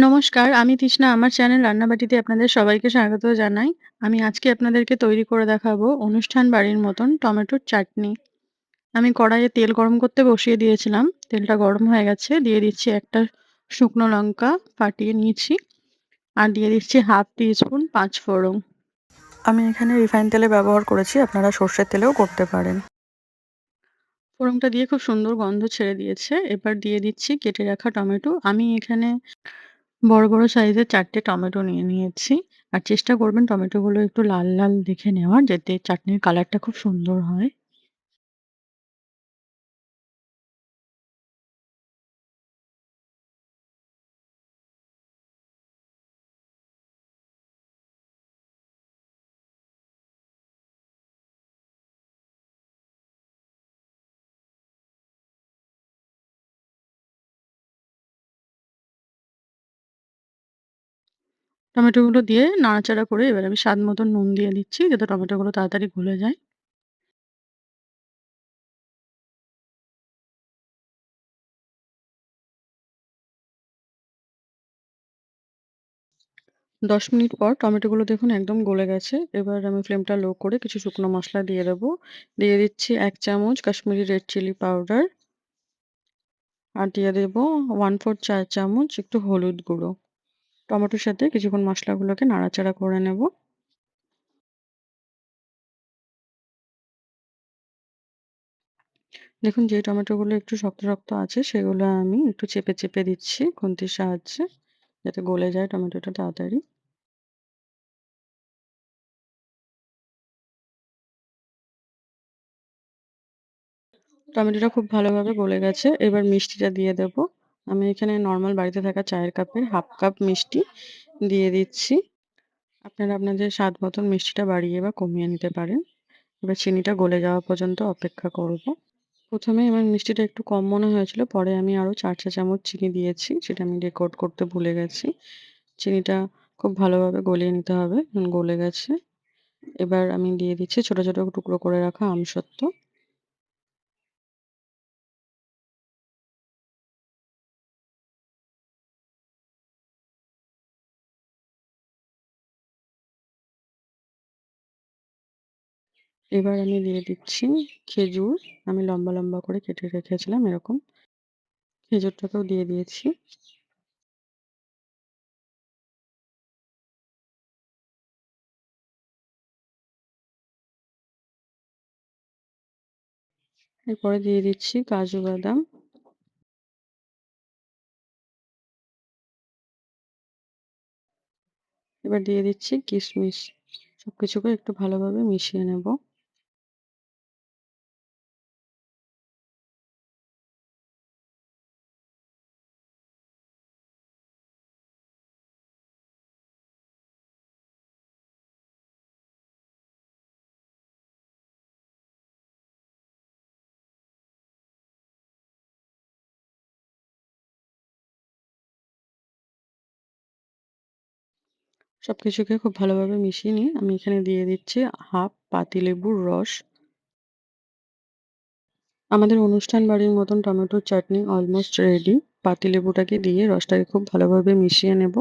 নমস্কার, আমি তৃষ্ণা। আমার চ্যানেল রান্নাবাটিতে আপনাদের সবাইকে স্বাগত জানাই। আমি আজকে আপনাদেরকে তৈরি করে দেখাবো অনুষ্ঠান বাড়ির মতন টমেটোর চাটনি। আমি কড়াইয়ে তেল গরম করতে বসিয়ে দিয়েছিলাম। তেলটা গরম হয়ে গেছে। দিয়ে দিচ্ছি একটা শুকনো লঙ্কা ফাটিয়ে নিয়েছি। আর দিয়ে দিচ্ছি 1/2 টিস্পুন পাঁচফোড়ন। আমি এখানে রিফাইন তেলে ব্যবহার করেছি, আপনারা সর্ষের তেলেও করতে পারেন। ফোড়নটা দিয়ে খুব সুন্দর গন্ধ ছেড়ে দিয়েছে। এবার দিয়ে দিচ্ছি কেটে রাখা টমেটো। আমি এখানে বড়, বড় সাইজের ৪ টে টমেটো নিয়ে নিয়েছি। আর চেষ্টা করবেন টমেটোগুলো একটু লাল, লাল দেখে নেওয়ার, যাতে চাটনির কালারটা খুব সুন্দর হয়। টমেটোগুলো দিয়ে নাড়াচাড়া করে এবার আমি স্বাদ মতো নুন দিয়ে দিচ্ছি, যাতে টমেটোগুলো তাড়াতাড়ি গলে যায়। ১০ মিনিট পর টমেটোগুলো দেখুন একদম গলে গেছে। এবার আমি ফ্লেমটা লো করে কিছু শুকনো মসলা দিয়ে দেবো। দিয়ে দিচ্ছি ১ চামচ কাশ্মীরি রেড চিলি পাউডার। আর দিয়ে দেবো 1/4 চা চামচ একটু হলুদ গুঁড়ো। টমেটোর সাথে কিছুক্ষণ মসলাগুলোকে নাড়াচাড়া করে নেব। দেখুন যে টমেটোগুলো একটু শক্ত, শক্ত আছে সেগুলো আমি একটু চেপে, চেপে দিচ্ছি খুন্তির সাহায্যে, যাতে গলে যায় টমেটোটা তাড়াতাড়ি। টমেটোটা খুব ভালোভাবে গলে গেছে। এবার মিষ্টিটা দিয়ে দেব। আমি এখানে নরমাল বাড়িতে থাকা চায়ের কাপের 1/2 কাপ মিষ্টি দিয়ে দিচ্ছি। আপনারা আপনাদের স্বাদ মতন মিষ্টিটা বাড়িয়ে বা কমিয়ে নিতে পারেন। এবার চিনিটা গলে যাওয়া পর্যন্ত অপেক্ষা করব। ১ম এ আমার মিষ্টিটা একটু কম মনে হয়েছিল। পরে আমি আরো ৪ চা চামচ চিনি দিয়েছি। সেটা আমি রেকর্ড করতে ভুলে গেছি। চিনিটা খুব ভালোভাবে গলিয়ে নিতে হবে। গলে গেছে। এবার আমি দিয়ে দিচ্ছি ছোট, ছোট টুকরো করে রাখা আমসত্ত্ব। এবার আমি দিয়ে দিচ্ছি খেজুর। আমি লম্বা, লম্বা করে কেটে রেখেছিলাম এরকম। খেজুরটাকেও দিয়ে দিয়েছি। এরপরে দিয়ে দিচ্ছি কাজু বাদাম। এবার দিয়ে দিচ্ছি কিশমিশ। সবকিছুকে একটু ভালোভাবে মিশিয়ে নেব। সবকিছুকে খুব ভালোভাবে মিশিয়ে নিয়ে আমি এখানে দিয়ে দিচ্ছি 1/2 পাতিলেবুর রস। আমাদের অনুষ্ঠান বাড়ির মতন টমেটোর চাটনি অলমোস্ট রেডি। পাতিলেবুটাকে দিয়ে রসটাকে খুব ভালোভাবে মিশিয়ে নেব।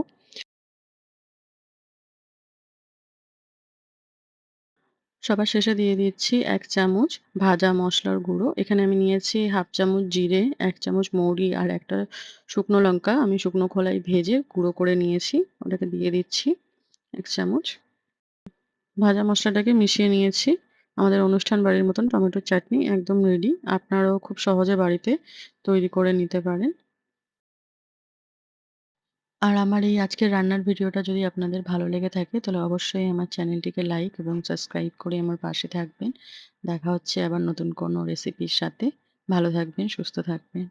সবার শেষে দিয়ে দিচ্ছি ১ চামচ ভাজা মসলার গুঁড়ো। এখানে আমি নিয়েছি 1/2 চামচ জিরে, ১ চামচ মৌরি আর একটা শুকনো লঙ্কা আমি শুকনো খোলায় ভেজে গুঁড়ো করে নিয়েছি। ওটাকে দিয়ে দিচ্ছি ১ চামচ। ভাজা মসলাটাকে মিশিয়ে নিয়েছি। আমাদের অনুষ্ঠান বাড়ির মতন টমেটোর চাটনি একদম রেডি। আপনারাও খুব সহজে বাড়িতে তৈরি করে নিতে পারেন। আর আমার এই আজকের রান্নার ভিডিওটা যদি আপনাদের ভালো লেগে থাকে, তাহলে অবশ্যই আমার চ্যানেলটিকে লাইক এবং সাবস্ক্রাইব করে আমার পাশে থাকবেন। দেখা হচ্ছে আবার নতুন কোনো রেসিপির সাথে। ভালো থাকবেন, সুস্থ থাকবেন।